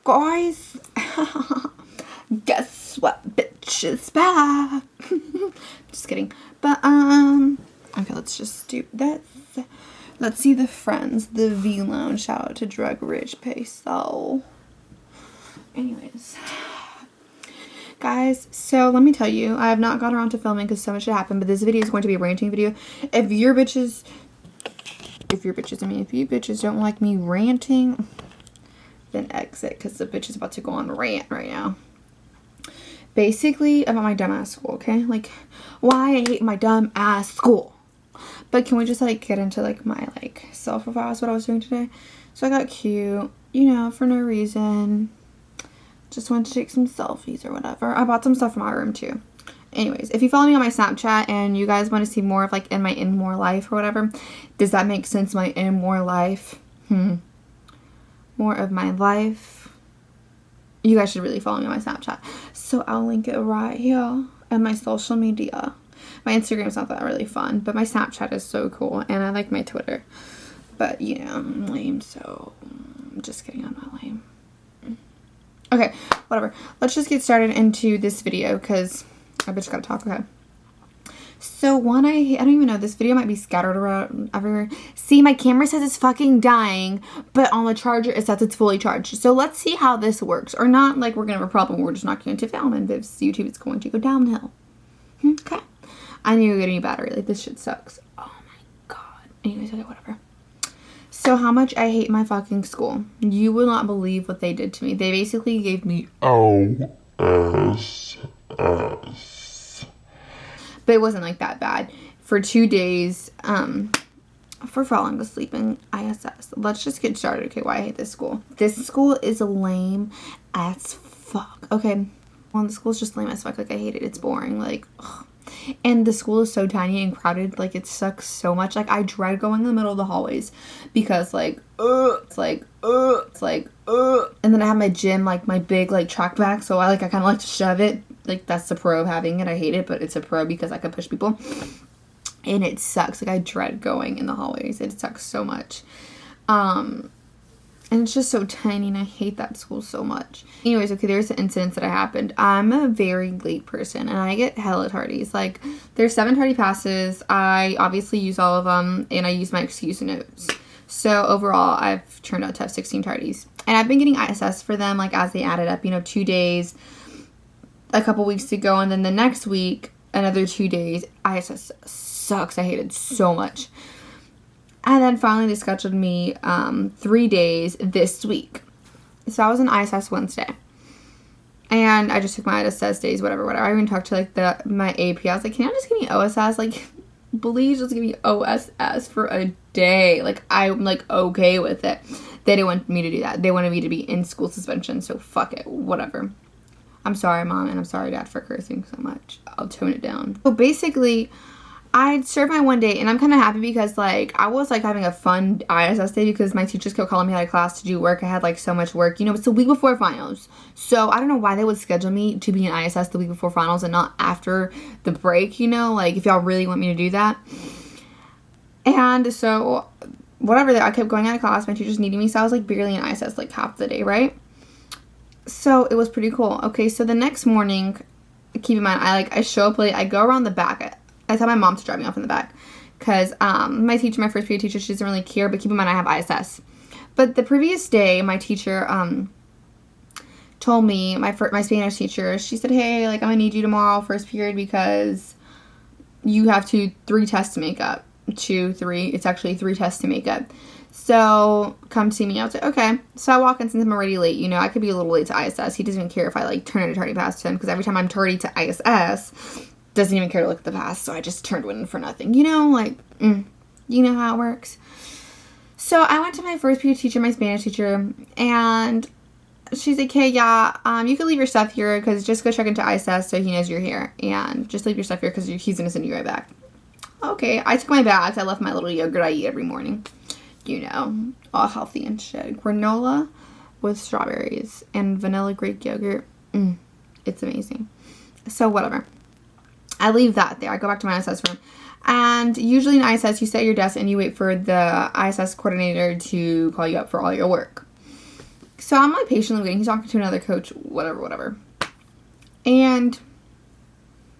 Guys, guess what? Bitch is back. Just kidding. But, okay, let's just do this. Let's see the friends. The V Lounge. Shout out to Drug Rich Peso. Anyways. Guys, so let me tell you, I have not got around to filming because so much had happened, but this video is going to be a ranting video. If you bitches don't like me ranting, then exit, because the bitch is about to go on a rant right now. Basically, about my dumb ass school, okay? Like, why I hate my dumb ass school. But can we just, like, get into, like, my, like, self-profile, what I was doing today? So I got cute, you know, for no reason. Just wanted to take some selfies or whatever. I bought some stuff from my room, too. Anyways, if you follow me on my Snapchat and you guys want to see more of, like, in my in more life or whatever, does that make sense, my in more life? More of my life. You guys should really follow me on my Snapchat. So I'll link it right here. And my social media. My Instagram's not that really fun, but my Snapchat is so cool. And I like my Twitter. But, you know, I'm lame, so I'm just kidding, I'm not lame. Okay, whatever. Let's just get started into this video, because I bitch gotta talk, okay. So one, I don't even know, this video might be scattered around everywhere. See, my camera says it's fucking dying, but on the charger it says it's fully charged. So let's see how this works. Or not like we're gonna have a problem, we're just not going to film, and this YouTube is going to go downhill. Okay. I knew you were getting a battery, like this shit sucks. Oh my god. Anyways, okay, whatever. So how much I hate my fucking school. You will not believe what they did to me. They basically gave me OSS. But it wasn't like that bad. For 2 days, for falling asleep in ISS. Let's just get started, okay, why I hate this school. This school is lame as fuck. Okay, well, the school's just lame as fuck. Like, I hate it. It's boring. Like, ugh. And the school is so tiny and crowded, like, it sucks so much. Like, I dread going in the middle of the hallways because, like, it's like, and then I have my gym, like, my big, like, track back, so I kind of like to shove it. Like, that's the pro of having it. I hate it, but it's a pro because I can push people. And it sucks. Like, I dread going in the hallways. It sucks so much. And it's just so tiny, and I hate that school so much. Anyways, okay, there's the incidents that happened. I'm a very late person, and I get hella tardies. Like, there's 7 tardy passes. I obviously use all of them, and I use my excuse notes. So, overall, I've turned out to have 16 tardies. And I've been getting ISS for them, like, as they added up, you know, 2 days a couple weeks ago, and then the next week, another 2 days. ISS sucks. I hate it so much. And then finally they scheduled me 3 days this week. So I was in ISS Wednesday. And I just took my ISS days, whatever. I even talked to, like, my AP. I was like, can you just give me OSS? Like, please just give me OSS for a day. Like, I'm, like, okay with it. They didn't want me to do that. They wanted me to be in school suspension. So fuck it. Whatever. I'm sorry, Mom, and I'm sorry, Dad, for cursing so much. I'll tone it down. So basically, I served my 1 day, and I'm kind of happy because, like, I was, like, having a fun ISS day because my teachers kept calling me out of class to do work. I had, like, so much work. You know, it's the week before finals. So I don't know why they would schedule me to be in ISS the week before finals and not after the break, you know? Like, if y'all really want me to do that. And so, whatever, I kept going out of class. My teachers needed me, so I was, like, barely in ISS, like, half the day, right? So it was pretty cool. Okay, so the next morning, keep in mind, I show up late. I go around the back. I tell my mom to drop me off in the back because my first period teacher, she doesn't really care, but keep in mind I have ISS. But the previous day, my teacher told me, my Spanish teacher, she said, hey, like, I'm going to need you tomorrow, first period, because you have 3 tests to make up. 2, 3, it's actually 3 tests to make up. So, come see me. I was like, okay. So, I walk in since I'm already late. You know, I could be a little late to ISS. He doesn't even care if I, like, turn in a tardy pass to him, because every time I'm tardy to ISS, doesn't even care to look at the pass, so I just turned one in for nothing. You know, like, you know how it works. So, I went to my first period teacher, my Spanish teacher, and she's like, hey, yeah, you can leave your stuff here, because just go check into ISS so he knows you're here, and just leave your stuff here, because he's going to send you right back. Okay, I took my bags. I left my little yogurt I eat every morning. You know, all healthy and shit. Granola with strawberries and vanilla Greek yogurt. It's amazing. So, whatever. I leave that there. I go back to my ISS room. And usually in ISS, you sit at your desk and you wait for the ISS coordinator to call you up for all your work. So I'm like patiently waiting. He's talking to another coach, whatever. And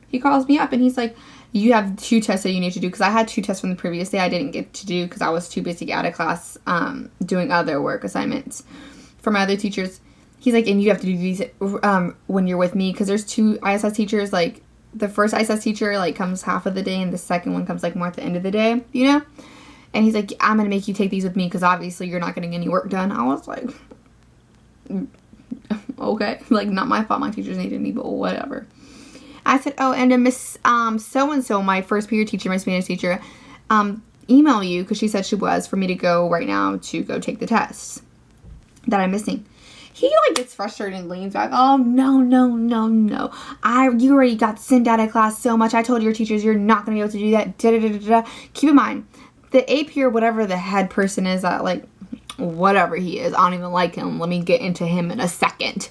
he calls me up and he's like, you have 2 tests that you need to do. Because I had 2 tests from the previous day I didn't get to do because I was too busy out of class doing other work assignments for my other teachers. He's like, and you have to do these when you're with me, because there's 2 ISS teachers. Like, the first ISS teacher, like, comes half of the day, and the second one comes, like, more at the end of the day, you know? And he's like, I'm going to make you take these with me, because obviously you're not getting any work done. I was like, okay. Like, not my fault my teachers needed me, but whatever. I said, oh, and Miss so-and-so, my first period teacher, my Spanish teacher, email you, because she said she was, for me to go right now to go take the tests that I'm missing. He, like, gets frustrated and leans back. Oh, no. You already got sent out of class so much. I told your teachers you're not going to be able to do that. Da-da-da-da-da. Keep in mind, the AP or whatever the head person is, like, whatever he is, I don't even like him. Let me get into him in a second.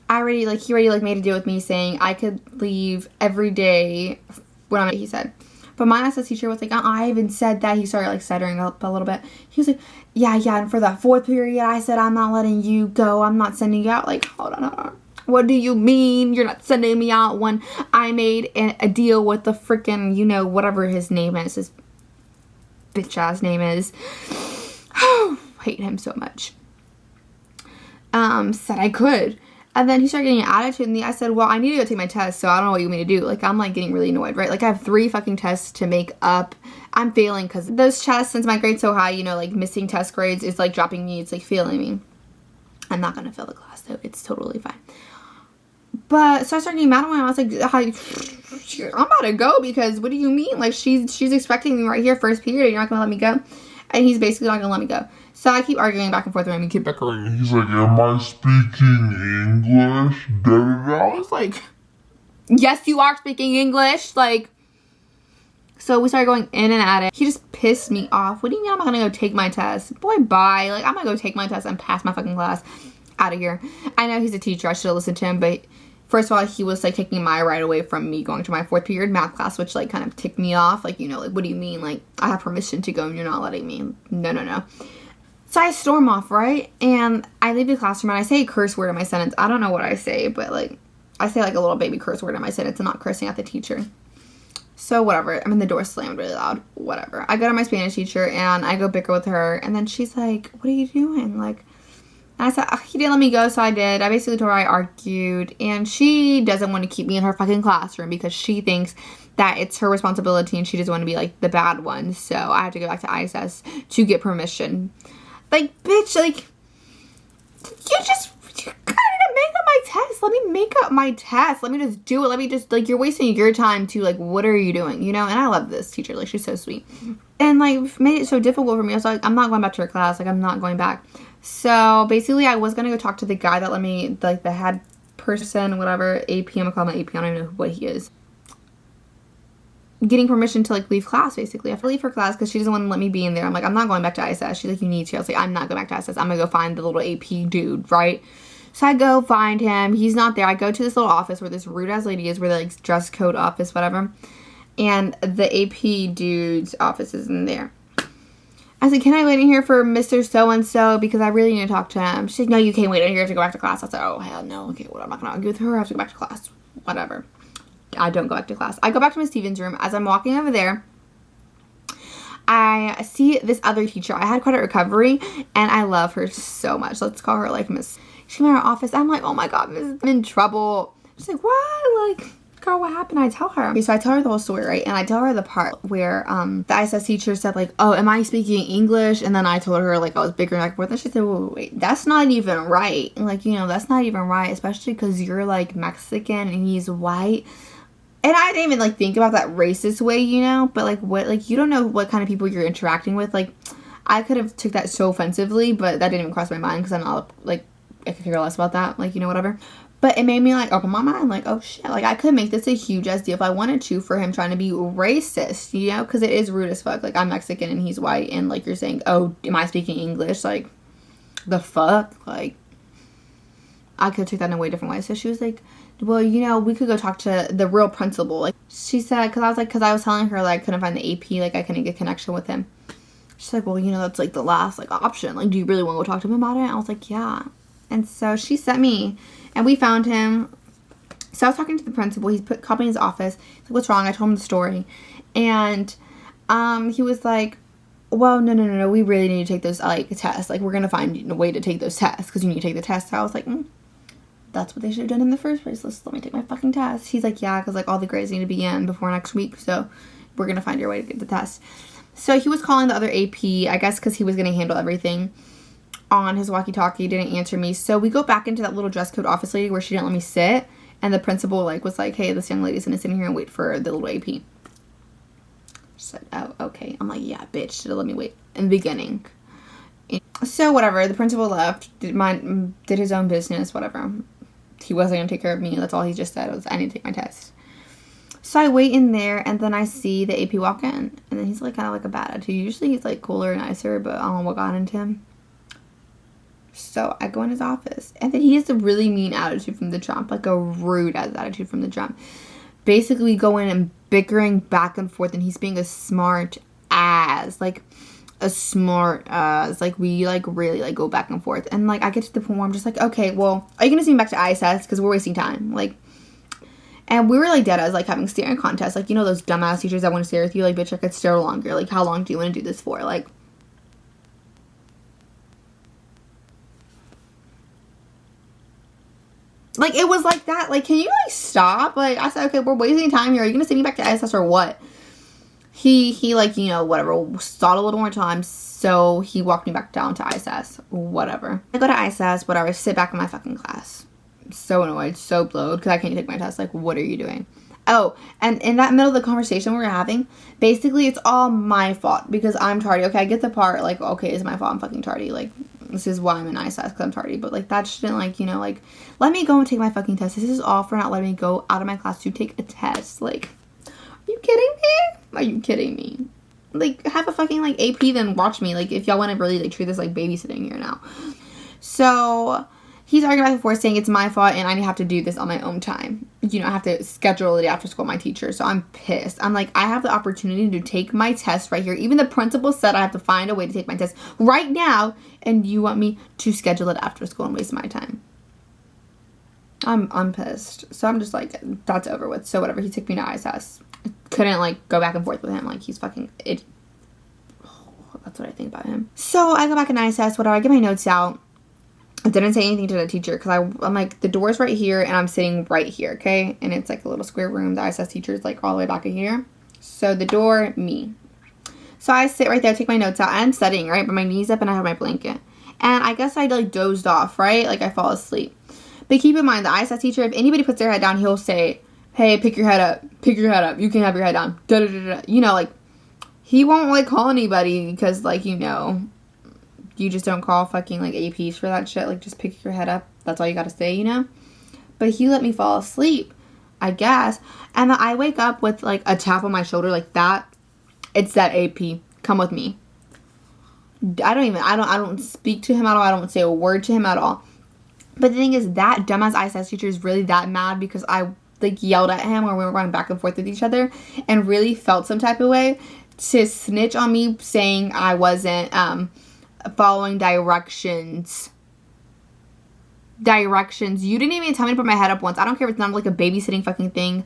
He already made a deal with me saying I could leave every day when he said. But my SS teacher was like, I even said that. He started, like, stuttering up a little bit. He was like, yeah, and for that 4th period, I said, I'm not letting you go. I'm not sending you out. Like, hold on. What do you mean you're not sending me out when I made a deal with the freaking, whatever his name is, his bitch-ass name is. Hate him so much. Said I could. And then he started getting an attitude, and I said, well, I need to go take my test, so I don't know what you want me to do. Like, I'm, like, getting really annoyed, right? Like, I have 3 fucking tests to make up. I'm failing, because those tests, since my grade's so high, like, missing test grades is, like, dropping me. It's, like, failing me. I'm not going to fail the class, though. It's totally fine. But, so I started getting mad at him, and I was like, I'm about to go, because what do you mean? Like, she's expecting me right here, first period, and you're not going to let me go? And he's basically not going to let me go. So I keep arguing back and forth with him. Keep bickering. He's like, am I speaking English? I was like, yes, you are speaking English. Like, so we started going in and at it. He just pissed me off. What do you mean I'm not going to go take my test? Boy, bye. Like, I'm going to go take my test and pass my fucking class. Out of here. I know he's a teacher. I should have listened to him. But first of all, he was, like, taking my right away from me going to my 4th period math class, which, like, kind of ticked me off. Like, like, what do you mean? Like, I have permission to go and you're not letting me. No. So I storm off, right? And I leave the classroom and I say a curse word in my sentence. I don't know what I say, but, like, I say, like, a little baby curse word in my sentence and not cursing at the teacher. So whatever. I mean, the door slammed really loud. Whatever. I go to my Spanish teacher and I go bicker with her. And then she's like, what are you doing? Like, and I said, he didn't let me go, so I did. I basically told her I argued. And she doesn't want to keep me in her fucking classroom because she thinks that it's her responsibility and she doesn't want to be, like, the bad one. So I have to go back to ISS to get permission. Like, bitch, like, you gotta make up my test. Let me make up my test. Let me just do it. Let me just, like, you're wasting your time too. Like, what are you doing? And I love this teacher. Like, she's so sweet. And, like, made it so difficult for me. I was like, I'm not going back to her class. Like, I'm not going back. So, basically, I was gonna go talk to the guy that let me, like, the head person, whatever, AP, I'm gonna call him AP. I don't even know what he is. Getting permission to, like, leave class, basically. I have to leave her class because she doesn't want to let me be in there. I'm like, I'm not going back to ISS. She's like, you need to. I was like, I'm not going back to ISS. I'm going to go find the little AP dude, right? So I go find him. He's not there. I go to this little office where this rude-ass lady is, where the, like, dress code office, whatever. And the AP dude's office is in there. I said, can I wait in here for Mr. So-and-so because I really need to talk to him? She's like, no, you can't wait in here. You have to go back to class. I said, oh, hell no. Okay, well, I'm not going to argue with her. I have to go back to class. Whatever. I don't go back to class. I go back to Miss Stevens' room. As I'm walking over there, I see this other teacher. I had credit recovery, and I love her so much. Let's call her, like, Miss. She's in our office. I'm like, oh, my God, Miss, I'm in trouble. She's like, what? Like, girl, what happened? I tell her. Okay, so I tell her the whole story, right? And I tell her the part where the ISS teacher said, like, oh, am I speaking English? And then I told her, like, I was bickering back and forth. And she said, wait, that's not even right. And, like, that's not even right, especially because you're, like, Mexican and he's white. And I didn't even, like, think about that racist way, but, like, what, like, you don't know what kind of people you're interacting with. Like, I could have took that so offensively, but that didn't even cross my mind because I'm not, like, I could care less about that, like, whatever. But it made me, like, open my mind, like, oh, shit, like, I could make this a huge-ass deal if I wanted to for him trying to be racist, because it is rude as fuck. Like, I'm Mexican and he's white, and, like, you're saying, oh, am I speaking English? Like, the fuck? Like, I could have took that in a way different way. So she was like, well, we could go talk to the real principal. Like, she said, because I was telling her, like, I couldn't find the AP, like, I couldn't get connection with him. She's like, well, that's, like, the last, like, option. Like, do you really want to go talk to him about it? And I was like, yeah. And so she sent me, and we found him. So I was talking to the principal. He called me in his office. He's like, what's wrong? I told him the story. And he was like, well, no. We really need to take those, like, tests. Like, we're going to find a way to take those tests because you need to take the test. So I was like, that's what they should have done in the first place. Let me take my fucking test. He's like, yeah, because, like, all the grades need to be in before next week. So we're going to find your way to get the test. So he was calling the other AP, I guess because he was going to handle everything on his walkie-talkie. Didn't answer me. So we go back into that little dress code office lady where she didn't let me sit. And the principal, like, was like, hey, this young lady's going to sit in here and wait for the little AP. She said, oh, okay. I'm like, yeah, bitch, should have let me wait in the beginning. So, whatever. The principal left, did his own business, whatever. He wasn't going to take care of me. That's all he just said was, I need to take my test. So, I wait in there, and then I see the AP walk in. And then he's, like, kind of like a bad attitude. Usually he's, like, cooler and nicer, but I don't know what got into him. So I go in his office, and then he has a really mean attitude from the jump, like a rude attitude from the jump. Basically going and bickering back and forth, and he's being a smart ass, like a smart ass. Like we like really like go back and forth, and like I get to the point where I'm just like, okay, well, are you gonna send me back to ISS because we're wasting time, like. And we were like dead as like having staring contests, like, you know, those dumbass teachers that want to stare with you, like, bitch, I could stare longer. Like, how long do you want to do this for? Like. Like, it was like that. Like, can you, like, stop? Like, I said, okay, we're wasting time here. Are you going to send me back to ISS or what? He, like, you know, whatever, thought a little more time. So, he walked me back down to ISS. Whatever. I go to ISS, whatever. Sit back in my fucking class. So annoyed. So blowed. Because I can't take my test. Like, what are you doing? Oh, and in that middle of the conversation we were having, basically, it's all my fault. Because I'm tardy. Okay, I get the part. Like, okay, it's my fault. I'm fucking tardy. Like, this is why I'm in ISS, because I'm tardy. But, like, that shouldn't, like, you know, like, let me go and take my fucking test. This is all for not letting me go out of my class to take a test. Like, are you kidding me? Are you kidding me? Like, have a fucking, like, AP then watch me. Like, if y'all want to really, like, treat this like babysitting here now. So, he's arguing back and forth saying it's my fault and I have to do this on my own time. You know, I have to schedule it after school with my teacher. So, I'm pissed. I'm like, I have the opportunity to take my test right here. Even the principal said I have to find a way to take my test right now. And you want me to schedule it after school and waste my time. I'm pissed. So, I'm just like, that's over with. So, whatever. He took me to ISS. Couldn't, like, go back and forth with him. Like, he's fucking... that's what I think about him. So, I go back in ISS. Whatever. I get my notes out. I didn't say anything to the teacher because I'm like, the door's right here and I'm sitting right here, okay? And it's like a little square room. The ISS teacher is like all the way back in here. So the door, me. So I sit right there, take my notes out. I'm studying, right? But my knees up and I have my blanket. And I guess I like dozed off, right? Like I fall asleep. But keep in mind, the ISS teacher, if anybody puts their head down, he'll say, hey, pick your head up. Pick your head up. You can have your head down. Da, da, da, da. You know, like, he won't like call anybody because like, you know... You just don't call fucking, like, APs for that shit. Like, just pick your head up. That's all you gotta say, you know? But he let me fall asleep, I guess. And then I wake up with, like, a tap on my shoulder like that. It's that AP. Come with me. I don't speak to him at all. I don't say a word to him at all. But the thing is, that dumbass ISS teacher is really that mad because I, like, yelled at him or we were going back and forth with each other and really felt some type of way to snitch on me saying I wasn't, following directions. You didn't even tell me to put my head up once. I don't care if it's not like a babysitting fucking thing.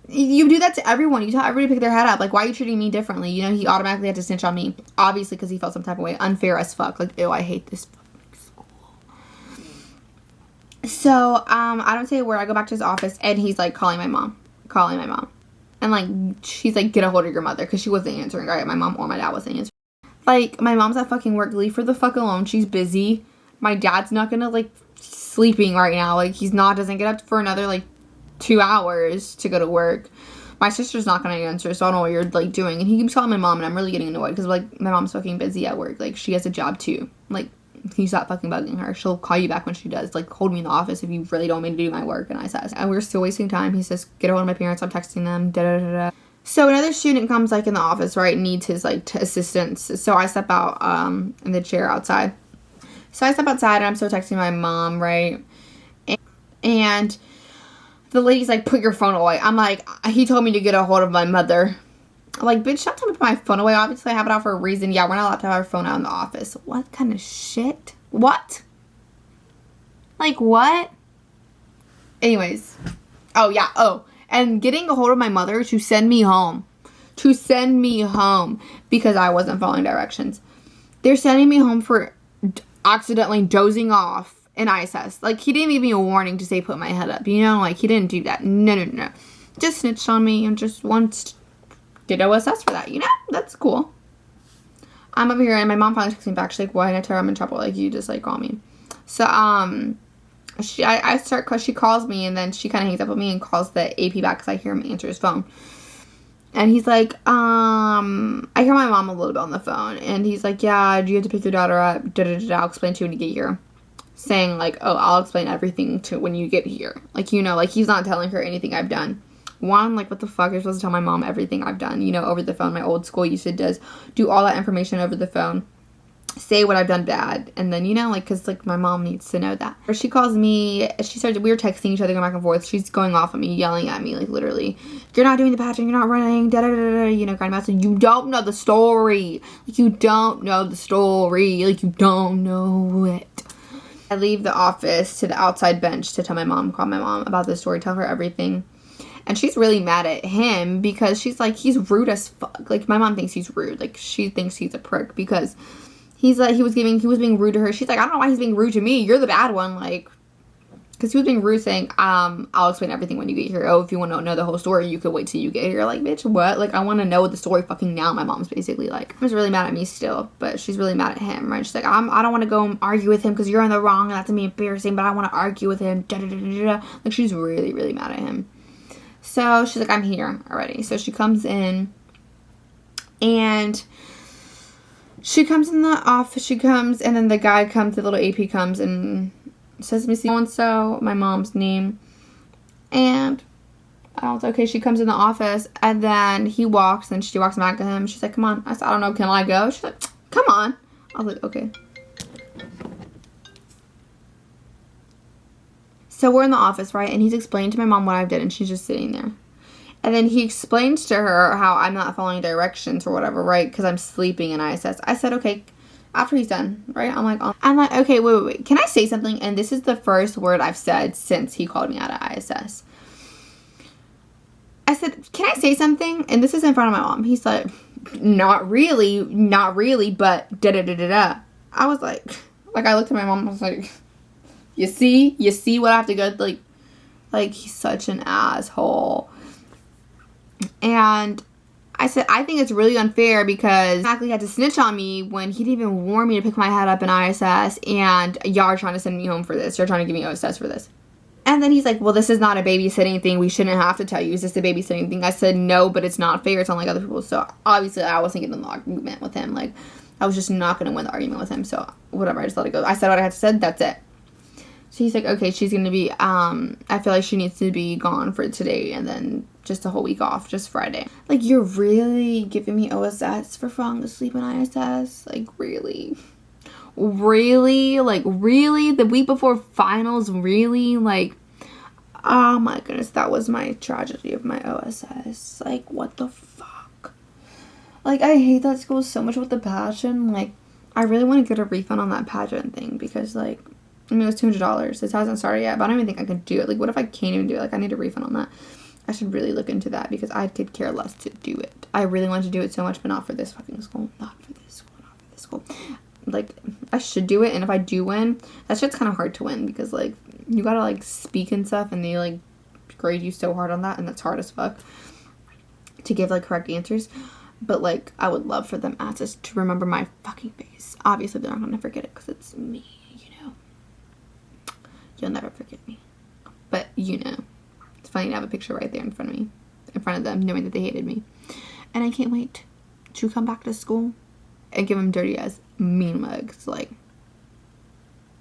You do that to everyone. You tell everybody to pick their head up. Like, why are you treating me differently? You know, he automatically had to snitch on me. Obviously, because he felt some type of way. Unfair as fuck. Like, ew, I hate this fucking school. So, I don't say a word. I go back to his office, and he's, like, calling my mom. And, like, she's like, get a hold of your mother. Because she wasn't answering. Right? My mom or my dad wasn't answering. Like, my mom's at fucking work. Leave her the fuck alone. She's busy. My dad's not gonna, like, sleeping right now. Like, he's not, doesn't get up for another, like, 2 hours to go to work. My sister's not gonna answer, so I don't know what you're, like, doing. And he keeps calling my mom, and I'm really getting annoyed. Because, like, my mom's fucking busy at work. Like, she has a job, too. Like, he's not fucking bugging her. She'll call you back when she does. Like, hold me in the office if you really don't want me to do my work. And I says, and we're still wasting time. He says, get a hold of my parents. I'm texting them. Da-da-da-da. So another student comes, like, in the office, right, needs his, like, assistance. So I step out in the chair outside. So I step outside, and I'm still texting my mom, right? And the lady's like, put your phone away. I'm like, he told me to get a hold of my mother. I'm like, bitch, don't tell me to put my phone away. Obviously, I have it out for a reason. Yeah, we're not allowed to have our phone out in the office. What kind of shit? What? Like, what? Anyways. Oh, yeah. Oh, and getting a hold of my mother to send me home. To send me home because I wasn't following directions. They're sending me home for accidentally dozing off in ISS. Like, he didn't give me a warning to say put my head up. You know, like, he didn't do that. No. Just snitched on me and just wants to get OSS for that. You know, that's cool. I'm over here and my mom finally texts me back. She's like, why did I tell her I'm in trouble? Like, you just, like, call me. So, she calls me and then she kind of hangs up with me and calls the AP back because I hear him answer his phone. And he's like, I hear my mom a little bit on the phone. And he's like, yeah, do you have to pick your daughter up? I'll explain to you when you get here. Saying, like, oh, I'll explain everything to when you get here. Like, you know, like, he's not telling her anything I've done. One, like, what the fuck? You're supposed to tell my mom everything I've done, you know, over the phone. My old school used to do all that information over the phone. Say what I've done bad. And then, you know, like, because, like, my mom needs to know that. Or she calls me, we were texting each other, going back and forth. She's going off at me, yelling at me, like, literally, you're not doing the pageant, you're not running, da-da-da-da-da, you know, kind of message. You don't know the story. Like, you don't know the story. Like, you don't know it. I leave the office to the outside bench to call my mom about the story, tell her everything. And she's really mad at him because she's like, he's rude as fuck. Like, my mom thinks he's rude. Like, she thinks he's a prick because he's like, he was being rude to her. She's like, I don't know why he's being rude to me. You're the bad one. Like, because he was being rude saying, I'll explain everything when you get here. Oh, if you want to know the whole story, you could wait till you get here. Like, bitch, what? Like, I want to know the story fucking now. My mom's basically like, she's really mad at me still, but she's really mad at him, right? She's like, I don't want to go and argue with him because you're in the wrong and that's gonna be embarrassing, but I want to argue with him. Da-da-da-da-da. Like, she's really, really mad at him. So she's like, I'm here already. So she comes in and she comes in the office. And then the guy comes, the little AP comes and says to me, so-and-so, my mom's name. And I was like, okay, she comes in the office and then he walks and she walks back at him. She's like, come on. I said, I don't know, can I go? She's like, come on. I was like, okay. So we're in the office, right? And he's explained to my mom what I've done, and she's just sitting there. And then he explains to her how I'm not following directions or whatever, right? Because I'm sleeping in ISS. I said, okay, after he's done, right? I'm like, okay, wait. Can I say something? And this is the first word I've said since he called me out of ISS. I said, can I say something? And this is in front of my mom. He's like, not really, but da-da-da-da-da. I was like, I looked at my mom, I was like, you see what I have to go through? Like he's such an asshole. And I said, I think it's really unfair because exactly had to snitch on me when he didn't even warn me to pick my head up in ISS, and y'all are trying to send me home for this. You're trying to give me OSS for this. And then he's like, well, this is not a babysitting thing. We shouldn't have to tell you. Is this a babysitting thing? I said, no, but it's not fair. It's not like other people. So obviously I wasn't getting the argument with him. Like, I was just not going to win the argument with him. So whatever, I just let it go. I said what I had to say. That's it. So he's like, okay, she's going to be, I feel like she needs to be gone for today and then just a whole week off, just Friday. Like, you're really giving me OSS for falling asleep in ISS? Like, really? Really? Like, really? The week before finals? Really? Like, oh my goodness, that was my tragedy of my OSS. Like, what the fuck? Like, I hate that school so much with the pageant. Like, I really want to get a refund on that pageant thing because, like, I mean, it was $200. This hasn't started yet, but I don't even think I could do it. Like, what if I can't even do it? Like, I need a refund on that. I should really look into that because I could care less to do it. I really want to do it so much, but not for this fucking school. Not for this school. Not for this school. Like, I should do it, and if I do win, that shit's kind of hard to win because, like, you gotta, like, speak and stuff, and they, like, grade you so hard on that, and that's hard as fuck to give, like, correct answers. But, like, I would love for them to remember my fucking face. Obviously, they're not gonna forget it because it's me. You'll never forget me. But, you know, it's funny to have a picture right there in front of me, in front of them, knowing that they hated me. And I can't wait to come back to school and give them dirty ass mean mugs. Like,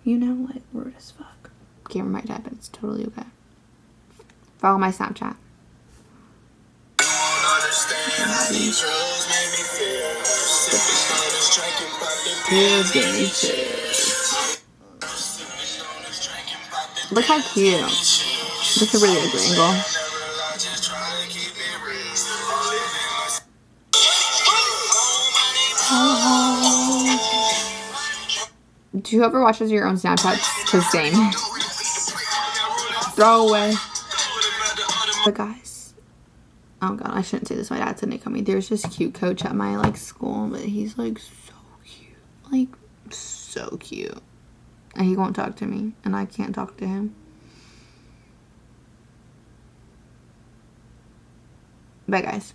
you know, like, rude as fuck. Can't remember my type, but it's totally okay. Follow my Snapchat. Look how cute. That's a really good angle. Do you ever watch your own Snapchats? Because same. throw away. But guys, oh god, I shouldn't say this. My dad said it coming. There's this cute coach at my like school, but he's like so cute, like so cute, and he won't talk to me, and I can't talk to him. Bye guys.